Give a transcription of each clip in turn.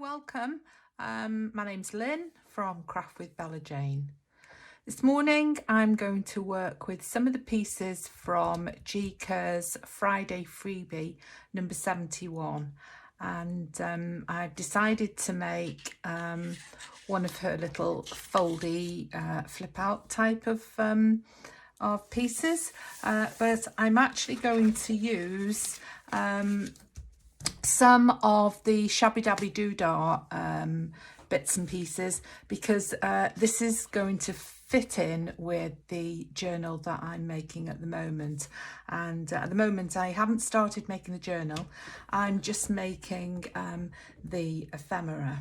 Welcome. My name's Lynn from CraftwithBellaJane. This morning I'm going to work with some of the pieces from Gika's Friday freebie number 71, and I've decided to make one of her little foldy flip out type of pieces, but I'm actually going to use some of the shabby dabby doodah bits and pieces, because this is going to fit in with the journal that I'm making at the moment. And at the moment I haven't started making the journal, I'm just making the ephemera.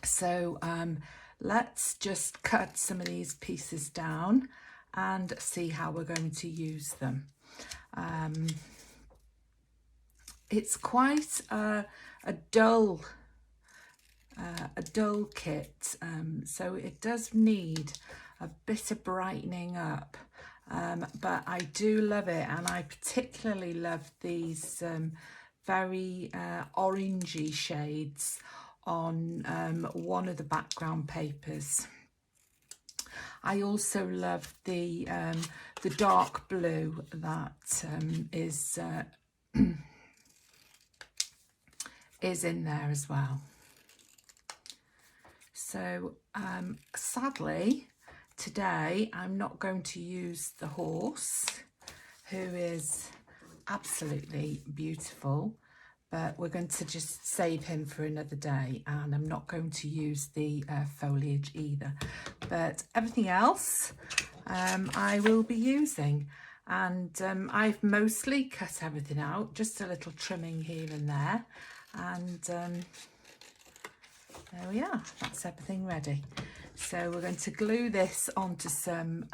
So let's just cut some of these pieces down and see how we're going to use them. It's quite a dull kit, so it does need a bit of brightening up, but I do love it, and I particularly love these very orangey shades on one of the background papers. I also love the dark blue that is in there as well. So sadly today I'm not going to use the horse, who is absolutely beautiful, but we're going to just save him for another day, and I'm not going to use the foliage either, but everything else I will be using. And I've mostly cut everything out, just a little trimming here and there, and there we are, that's everything ready. So we're going to glue this onto some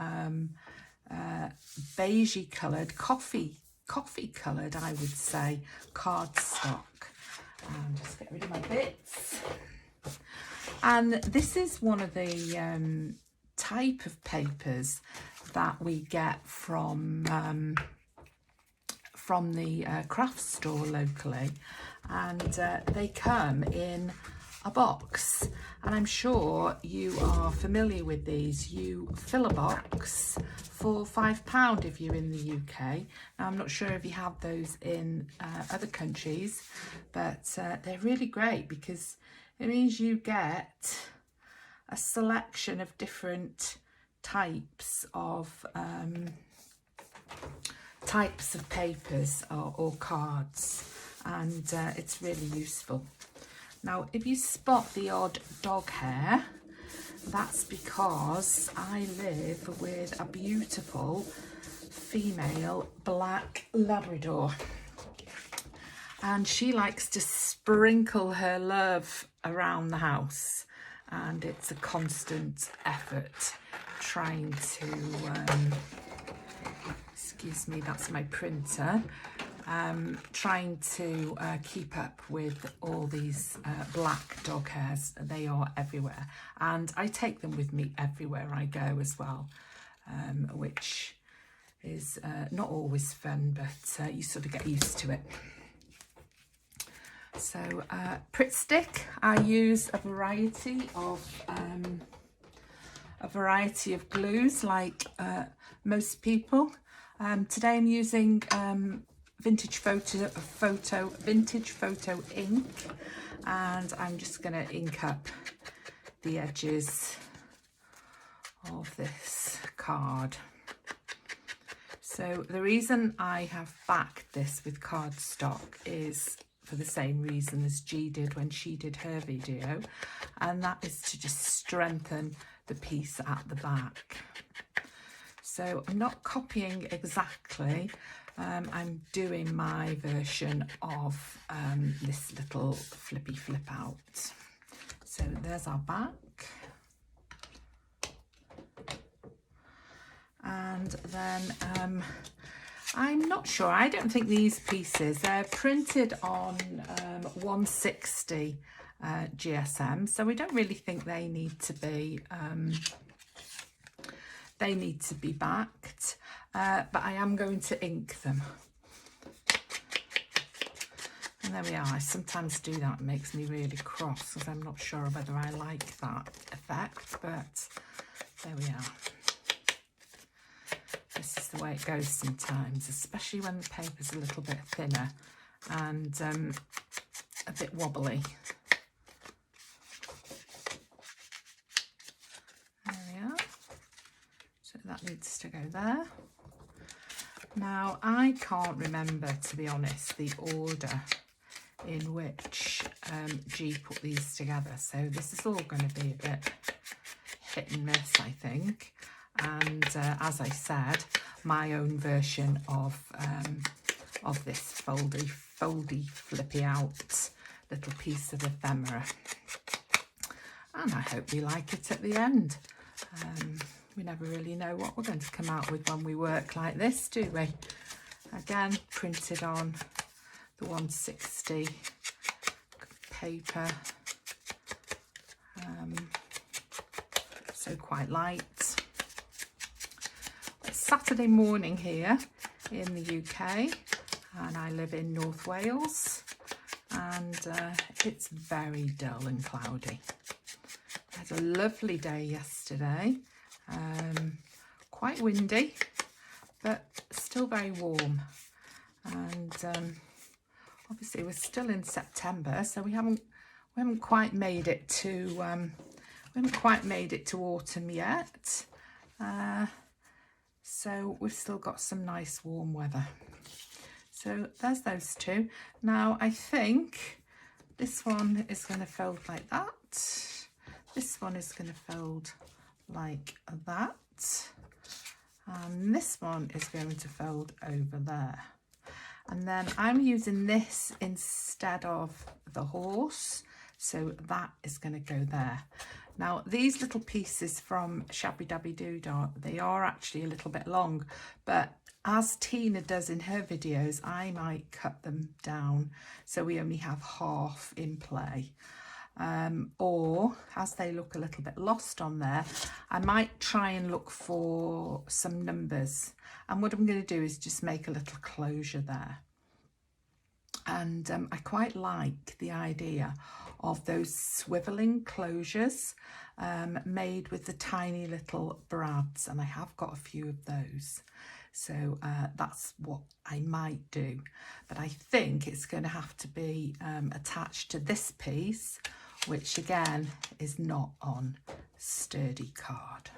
beigey coloured, coffee coloured, I would say, cardstock. Just get rid of my bits. And this is one of the type of papers that we get from the craft store locally, and they come in a box, and I'm sure you are familiar with these. You fill a box for £5 if you're in the UK. Now, I'm not sure if you have those in other countries, but they're really great because it means you get a selection of different types of papers or cards, and it's really useful. Now, if you spot the odd dog hair, that's because I live with a beautiful female black Labrador, and she likes to sprinkle her love around the house, and it's a constant effort trying to excuse me, that's my printer, trying to keep up with all these black dog hairs. They are everywhere, and I take them with me everywhere I go as well, which is not always fun, but you sort of get used to it. So Pritt stick, I use a variety of glues like most people. Today I'm using vintage photo ink, and I'm just going to ink up the edges of this card. So the reason I have backed this with cardstock is for the same reason as G did when she did her video, and that is to just strengthen the piece at the back. So I'm not copying exactly, I'm doing my version of this little flippy flip out. So there's our back. And then I'm not sure, I don't think these pieces, they're printed on 160 GSM, so we don't really think they need to be backed, but I am going to ink them. And there we are. I sometimes do that. It makes me really cross because I'm not sure whether I like that effect, but there we are. This is the way it goes sometimes, especially when the paper's a little bit thinner and a bit wobbly. There we are. So that needs to go there. Now, I can't remember, to be honest, the order in which G put these together. So this is all going to be a bit hit and miss, I think. And as I said, my own version of this foldy flippy out little piece of ephemera. And I hope you like it at the end. We never really know what we're going to come out with when we work like this, do we? Again, printed on the 160 paper. So quite light. It's Saturday morning here in the UK, and I live in North Wales, and it's very dull and cloudy. I had a lovely day yesterday, quite windy, but still very warm. And obviously we're still in September, so we haven't quite made it to autumn yet. So we've still got some nice warm weather. So there's those two. Now I think this one is going to fold like that. This one is going to fold like that. And this one is going to fold over there. And then I'm using this instead of the horse. So that is going to go there. Now, these little pieces from Shabby Dabby Doodah, they are actually a little bit long, but as Tina does in her videos, I might cut them down so we only have half in play. Or as they look a little bit lost on there, I might try and look for some numbers. And what I'm going to do is just make a little closure there. And I quite like the idea of those swiveling closures made with the tiny little brads, and I have got a few of those. So that's what I might do. But I think it's going to have to be attached to this piece, which again is not on sturdy card.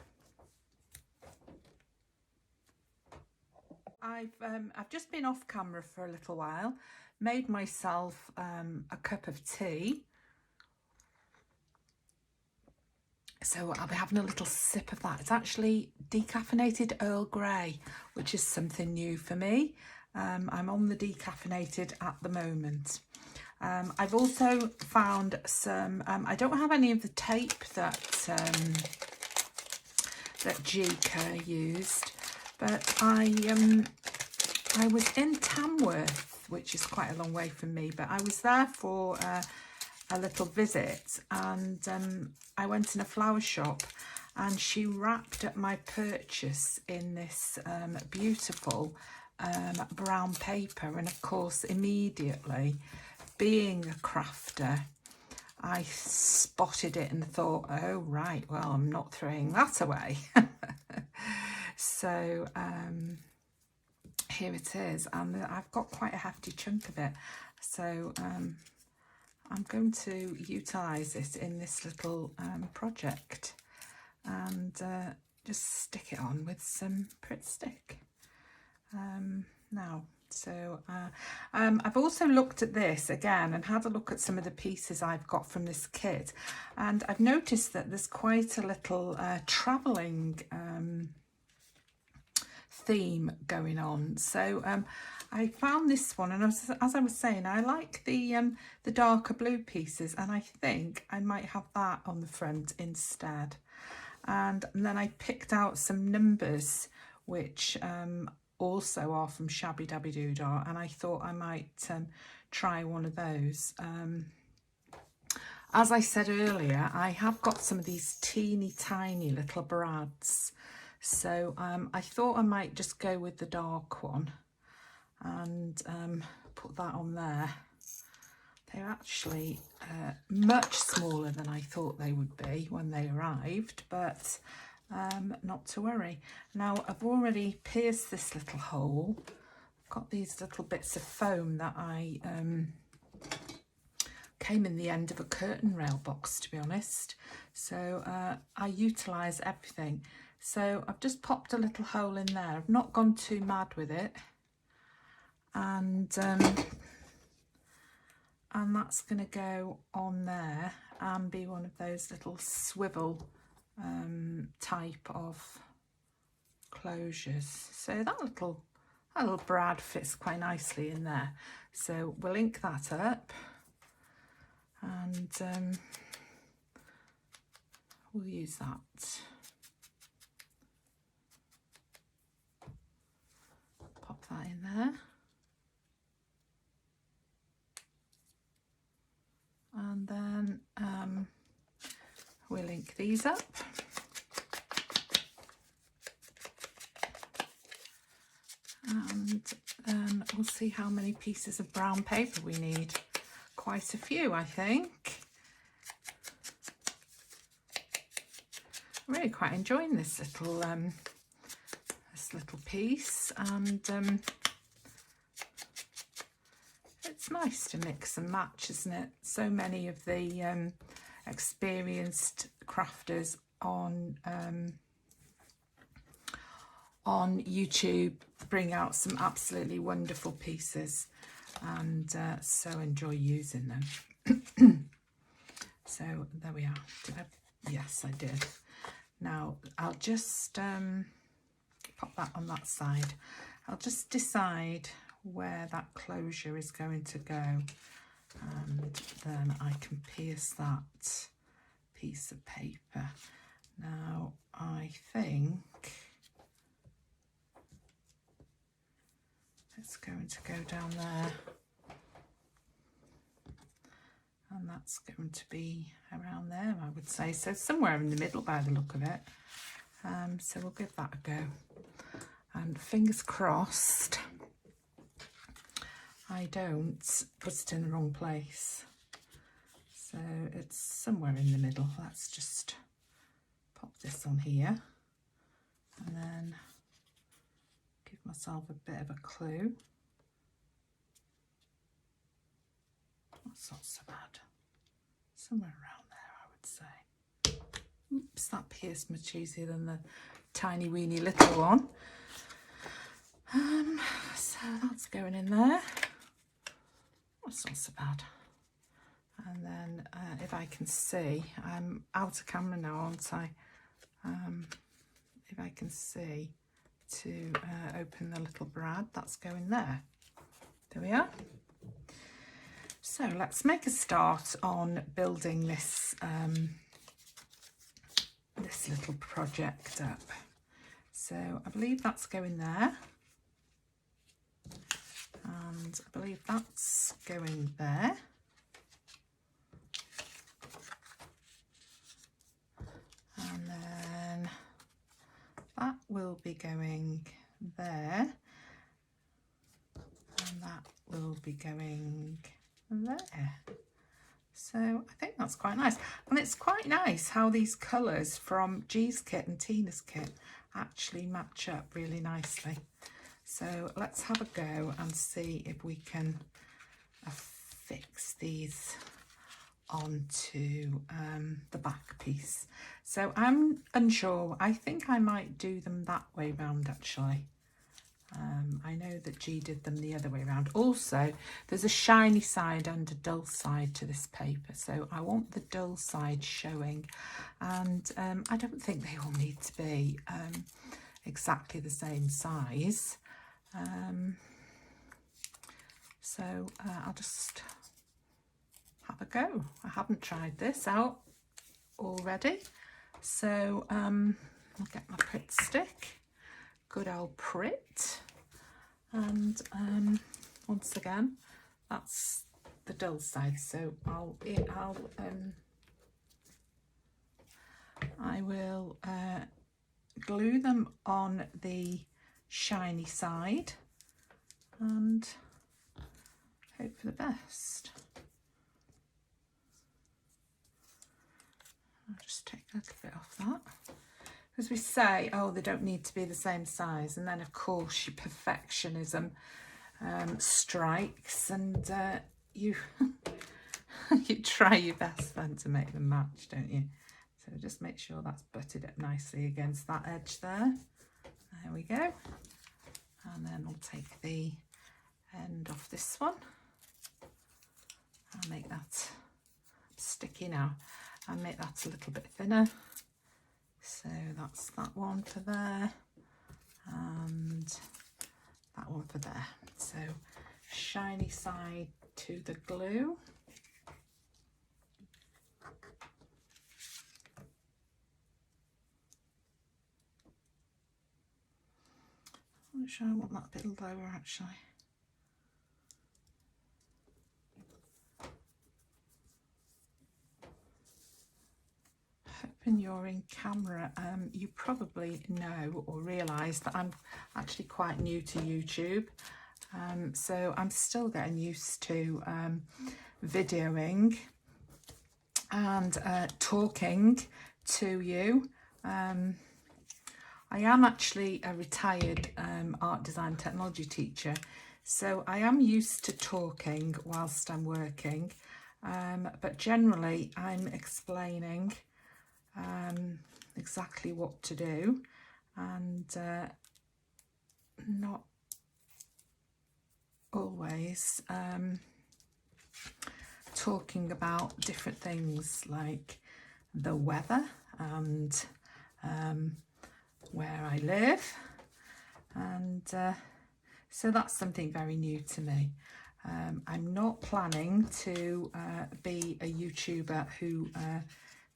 I've just been off camera for a little while, made myself a cup of tea. So I'll be having a little sip of that. It's actually decaffeinated Earl Grey, which is something new for me. I'm on the decaffeinated at the moment. I've also found some, I don't have any of the tape that Gika used, but I was in Tamworth, which is quite a long way from me, but I was there for a little visit, and I went in a flower shop, and she wrapped up my purchase in this beautiful brown paper. And of course, immediately, being a crafter, I spotted it and thought, oh right, well, I'm not throwing that away. So here it is, and I've got quite a hefty chunk of it. So I'm going to utilise it in this little project, and just stick it on with some Pritt stick now. So I've also looked at this again and had a look at some of the pieces I've got from this kit, and I've noticed that there's quite a little travelling theme going on. So I found this one, and as I was saying, I like the darker blue pieces, and I think I might have that on the front instead. And then I picked out some numbers which also are from Shabby Dabby Doodah, and I thought I might try one of those. As I said earlier, I have got some of these teeny tiny little brads, so I thought I might just go with the dark one and put that on there. they're actually much smaller than I thought they would be when they arrived, but not to worry. Now I've already pierced this little hole. I've got these little bits of foam that I came in the end of a curtain rail box, to be honest. So I utilise everything. So I've just popped a little hole in there. I've not gone too mad with it. And that's going to go on there and be one of those little swivel type of closures. So that little brad fits quite nicely in there. So we'll ink that up, and we'll use that. Pop that in there. And then we'll ink these up. And then we'll see how many pieces of brown paper we need. Quite a few, I think. I'm really quite enjoying this little piece, and it's nice to mix and match, isn't it? So many of the experienced crafters on YouTube bring out some absolutely wonderful pieces, and so enjoy using them. So there we are. Yes, I did. Now I'll just pop that on that side. I'll just decide where that closure is going to go, and then I can pierce that piece of paper. Now I think it's going to go down there, and that's going to be around there, I would say. So somewhere in the middle by the look of it. So we'll give that a go, and fingers crossed I don't put it in the wrong place. So it's somewhere in the middle. Let's just pop this on here, and then give myself a bit of a clue. That's not so bad. Somewhere around there, I would say. Oops, that pierced much easier than the tiny weeny little one. So that's going in there. That's not so bad. And then if I can see, I'm out of camera now, aren't I? If I can see to open the little brad, that's going there. There we are. So let's make a start on building this this little project up. So I believe that's going there, and I believe that's going there. And then that will be going there, and that will be going there. So I think that's quite nice, and it's quite nice how these colours from G's kit and Tina's kit actually match up really nicely. So let's have a go and see if we can fix these onto the back piece. So I'm unsure. I think I might do them that way round, actually. I know that G did them the other way around. Also, there's a shiny side and a dull side to this paper, so I want the dull side showing, and I don't think they all need to be exactly the same size. So I'll just have a go. I haven't tried this out already, so I'll get my Pritt stick. Good old Pritt, and once again, that's the dull side. So I will glue them on the shiny side and hope for the best. I'll just take a little bit off that. As we say, oh, they don't need to be the same size, and then of course your perfectionism strikes, and you you try your best then to make them match, don't you? So just make sure that's butted up nicely against that edge there. There we go. And then I'll take the end off this one. I'll make that sticky now. I'll make that a little bit thinner. So that's that one for there, and that one for there. So shiny side to the glue. I'm not sure I want that a bit lower actually. Hoping you're in camera, you probably know or realise that I'm actually quite new to YouTube, so I'm still getting used to videoing and talking to you. I am actually a retired art design technology teacher, so I am used to talking whilst I'm working, but generally I'm explaining exactly what to do, and not always talking about different things like the weather and where I live, and so that's something very new to me. I'm not planning to be a YouTuber who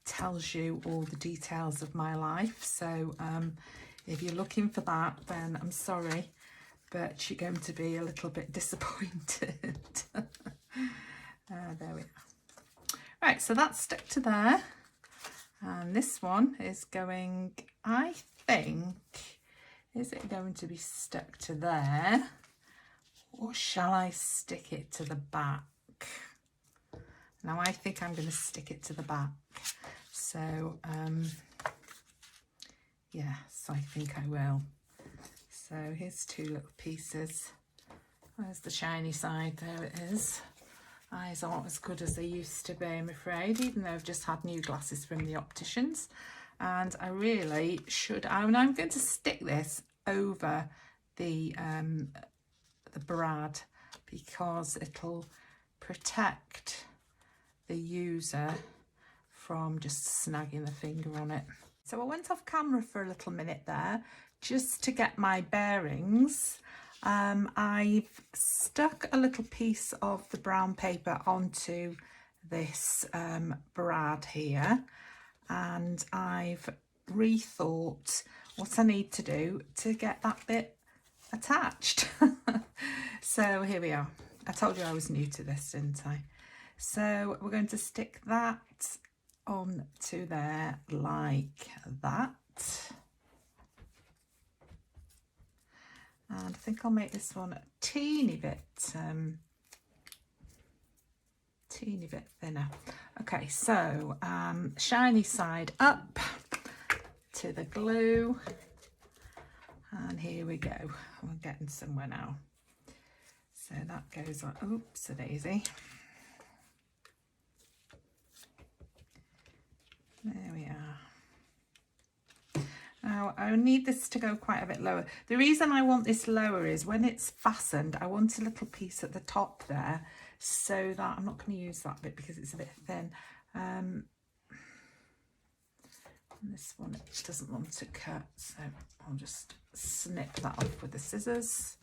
tells you all the details of my life, so if you're looking for that, then I'm sorry, but you're going to be a little bit disappointed. There we are. Right, so that's stuck to there, and this one is going, I think, is it going to be stuck to there, or shall I stick it to the back? Now I think I'm going to stick it to the back. So yes, I think I will. So here's two little pieces. There's the shiny side, there it is. Eyes aren't as good as they used to be, I'm afraid, even though I've just had new glasses from the opticians. And I really should, I'm going to stick this over the brad, because it'll protect the user from just snagging the finger on it. So I went off camera for a little minute there just to get my bearings. I've stuck a little piece of the brown paper onto this brad here, and I've rethought what I need to do to get that bit attached. So here we are. I told you I was new to this, didn't I? So we're going to stick that on to there like that, and I think I'll make this one a teeny bit thinner. Okay, so shiny side up to the glue, and here we go. We're getting somewhere now. So that goes on. Oops, a daisy. There we are. Now I need this to go quite a bit lower. The reason I want this lower is when it's fastened, I want a little piece at the top there, so that I'm not going to use that bit because it's a bit thin. And this one it doesn't want to cut, so I'll just snip that off with the scissors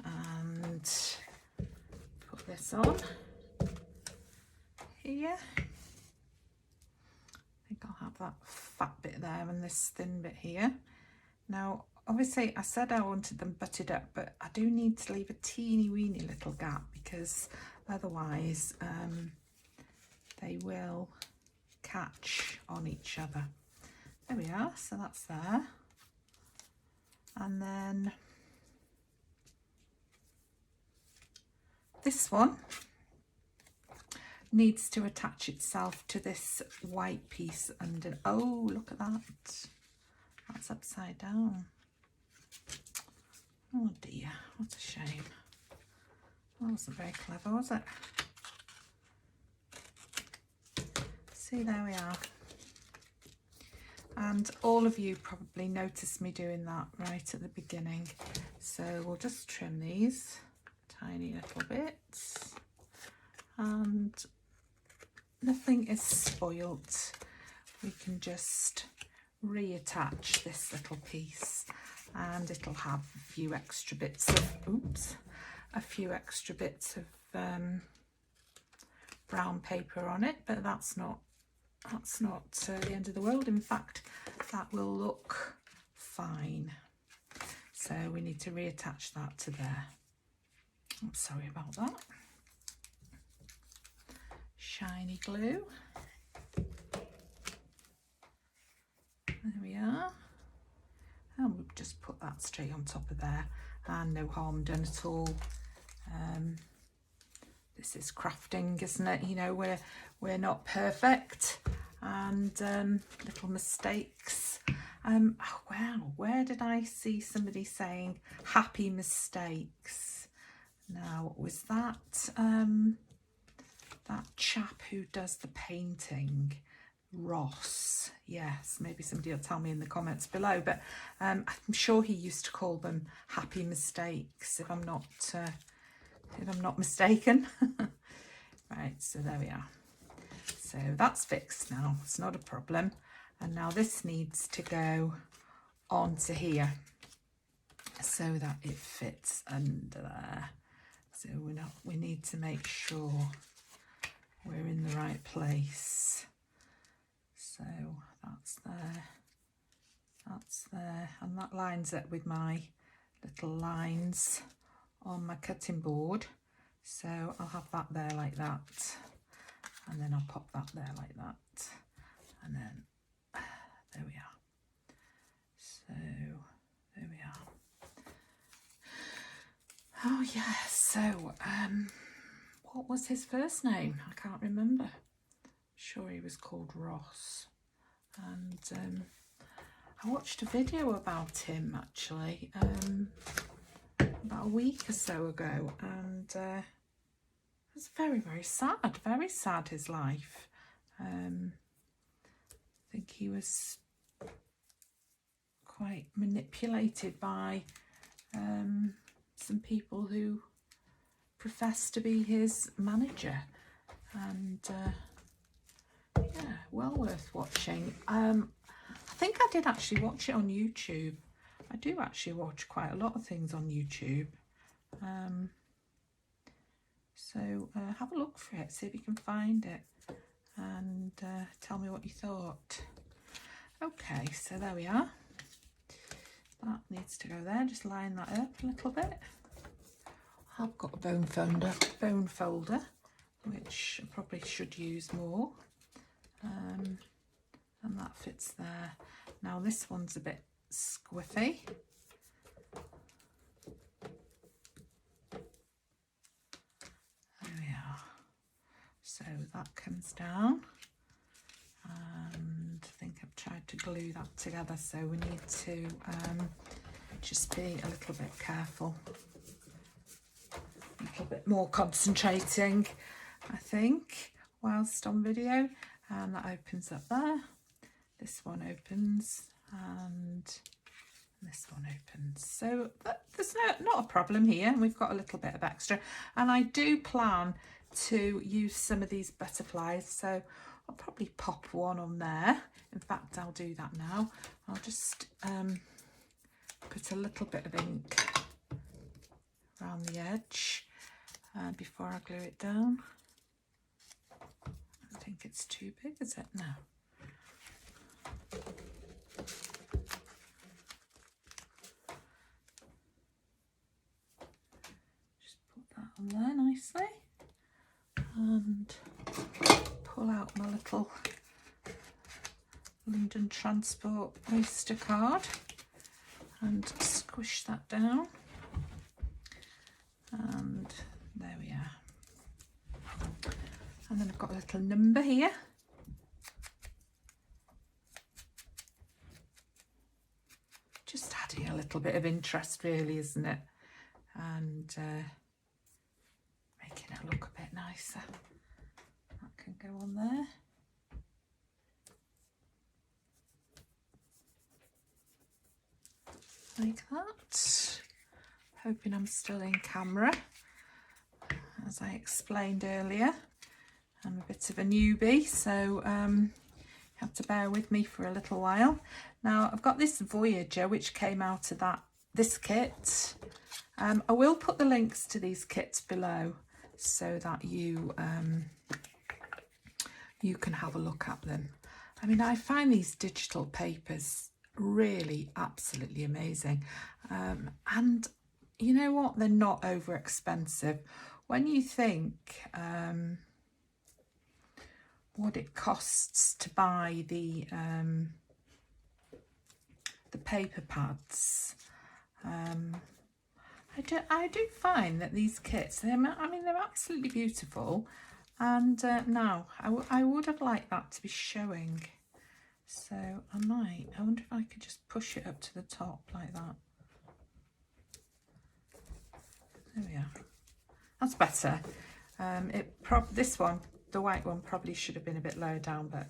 and put this on here. I think I'll have that fat bit there and this thin bit here. Now obviously I said I wanted them butted up, but I do need to leave a teeny weeny little gap, because otherwise they will catch on each other. There we are, so that's there. And then this one, needs to attach itself to this white piece under. Oh, look at that. That's upside down. Oh dear, what a shame. That wasn't very clever, was it? See, there we are. And all of you probably noticed me doing that right at the beginning. So we'll just trim these tiny little bits. And nothing is spoilt. We can just reattach this little piece, and it'll have a few extra bits of, a few extra bits of brown paper on it, but that's not the end of the world. In fact, that will look fine. So we need to reattach that to there. I'm sorry about that. Shiny glue. There we are. And we'll just put that straight on top of there, and no harm done at all. This is crafting, isn't it? You know, we're not perfect, and little mistakes. Well, where did I see somebody saying happy mistakes? Now, was that that chap who does the painting, Ross? Yes, maybe somebody will tell me in the comments below, but I'm sure he used to call them happy mistakes, if I'm not mistaken. Right, so there we are. So that's fixed now, it's not a problem. And now this needs to go onto here so that it fits under there. So we need to make sure we're in the right place. So that's there, and that lines up with my little lines on my cutting board. So I'll have that there like that, and then I'll pop that there like that, and then there we are. So there we are. Oh yeah, so what was his first name? I can't remember. Sure he was called Ross, and I watched a video about him actually about a week or so ago, and it was very sad, his life. I think he was quite manipulated by some people who professed to be his manager, and yeah, well worth watching. I think I did actually watch it on YouTube. I do actually watch quite a lot of things on YouTube. So have a look for it, see if you can find it, and tell me what you thought. Okay, so there we are. That needs to go there. Just line that up a little bit. I've got a bone folder, which I probably should use more. And that fits there. Now this one's a bit squiffy. There we are. So that comes down, and I think I've tried to glue that together, so we need to just be a little bit careful, a little bit more concentrating, I think, whilst on video. And that opens up there, this one opens, and this one opens. So there's not a problem here. We've got a little bit of extra, and I do plan to use some of these butterflies, so I'll probably pop one on there. In fact, I'll do that now. I'll just put a little bit of ink around the edge before I glue it down. I think it's too big, is it? No. Just put that on there nicely, and pull out my little London Transport Oyster card and squish that down, and there we are. And then I've got a little number here. Just adding a little bit of interest really, isn't it? And making it look a bit nicer. That can go on there. Like that. Hoping I'm still in camera. As I explained earlier, I'm a bit of a newbie, so you have to bear with me for a little while. Now I've got this Voyager which came out of this kit. I will put the links to these kits below so that you can have a look at them. I mean, I find these digital papers really absolutely amazing, and you know what, they're not over expensive when you think what it costs to buy the paper pads. I do find that these kits, I mean, they're absolutely beautiful, and now I would have liked that to be showing, so I wonder if I could just push it up to the top like that. There we are. That's better. This one, the white one, probably should have been a bit lower down, but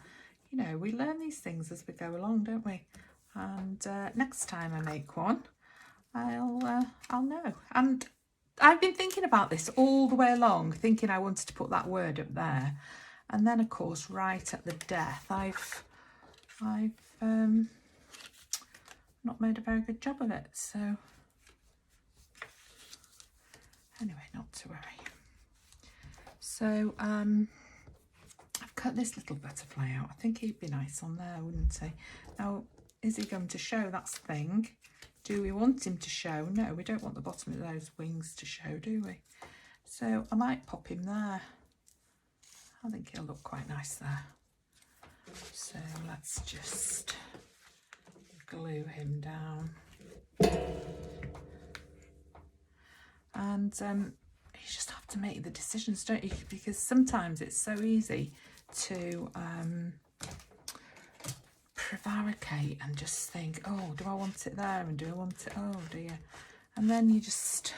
you know, we learn these things as we go along, don't we? And next time I make one, I'll know. And I've been thinking about this all the way along, thinking I wanted to put that word up there, and then of course right at the death I've not made a very good job of it, so anyway, not to worry. So I've cut this little butterfly out. I think he'd be nice on there, wouldn't he? Now, is he going to show? That's the thing. Do we want him to show? No, we don't want the bottom of those wings to show, do we? So I might pop him there. I think he'll look quite nice there. So let's just glue him down. And you just have to make the decisions, don't you? Because sometimes it's so easy to prevaricate and just think, oh, do I want it there, and do I want it, oh dear, and then you just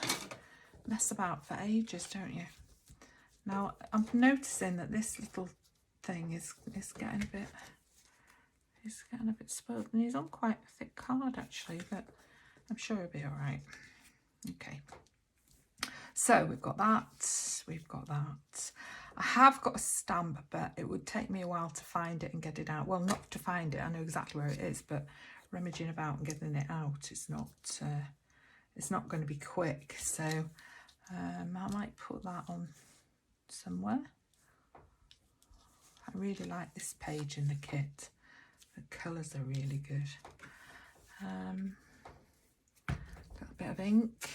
mess about for ages, don't you? Now I'm noticing that this little thing is getting a bit spoiled, and he's on quite a thick card actually, but I'm sure he'll be all right. Okay, so we've got that, I have got a stamp, but it would take me a while to find it and get it out. Well, not to find it, I know exactly where it is, but rummaging about and getting it out, it's not going to be quick. So I might put that on somewhere. I really like this page in the kit. The colours are really good. Got a bit of ink.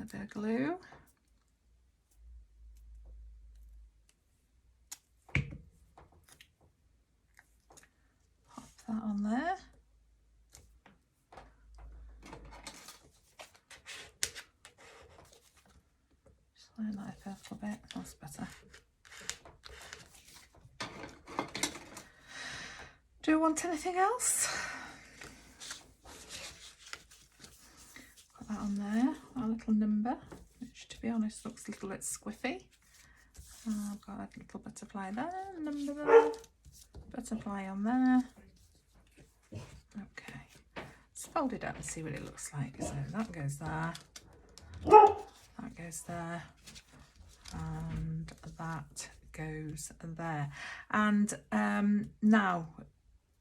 A bit of glue. Pop that on there. Just line that up a little bit, that's better. Do you want anything else? Put that on there, our little number, which to be honest looks a little bit squiffy. I've got a little butterfly there, number there, butterfly on there. Okay, let's fold it up and see what it looks like. So that goes there, that goes there, and that goes there. And now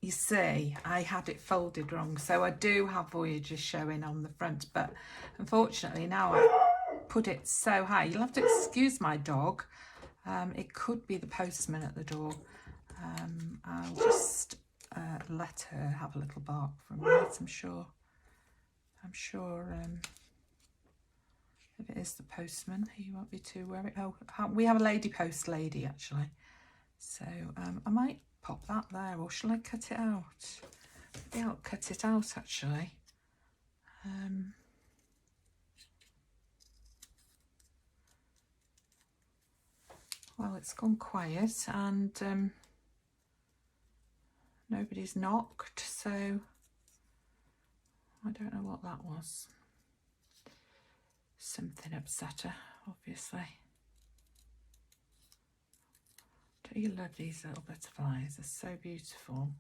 you see I had it folded wrong, so I do have Voyager showing on the front, but unfortunately now I've put it so high. You'll have to excuse my dog. It could be the postman at the door. I'll just let her have a little bark for a minute. I'm sure if it is the postman, he won't be too worried. Oh, we have a lady post lady actually, so I might pop that there, or shall I cut it out? Maybe I'll cut it out actually. Well, it's gone quiet and nobody's knocked, so I don't know what that was. Something upset her, obviously. Don't you love these little butterflies? They're so beautiful.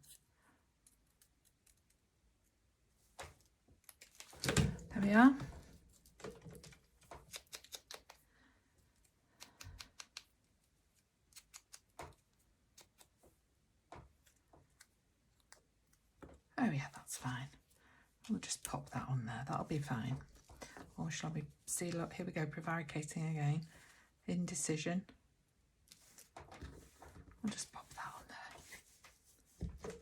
There we are. Oh yeah, that's fine. We'll just pop that on there. That'll be fine. Or shall we see? Look, here we go. Prevaricating again. Indecision. I'll just pop that on there.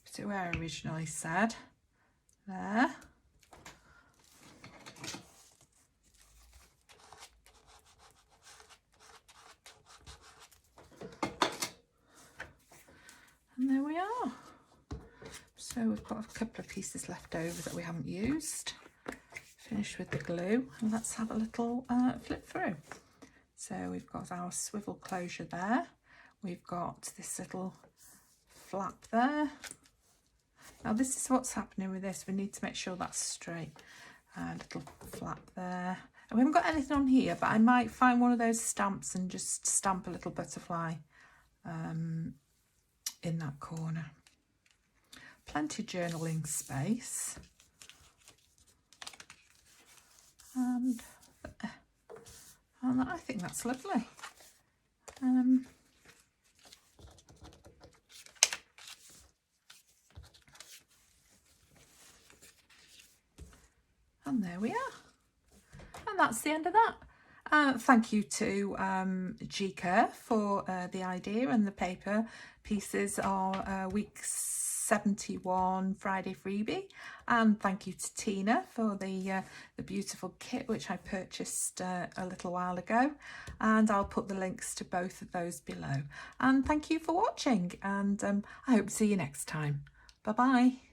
Put it where I originally said. There. And there we are. So we've got a couple of pieces left over that we haven't used. Finish with the glue, and let's have a little flip through. So we've got our swivel closure there. We've got this little flap there. Now this is what's happening with this. We need to make sure that's straight. A little flap there. And we haven't got anything on here, but I might find one of those stamps and just stamp a little butterfly in that corner. Plenty of journaling space. And I think that's lovely. And there we are. And that's the end of that. Thank you to G-Curve for the idea, and the paper pieces are week 71 Friday freebie, and thank you to Tina for the beautiful kit which I purchased a little while ago, and I'll put the links to both of those below. And thank you for watching, and I hope to see you next time. Bye bye.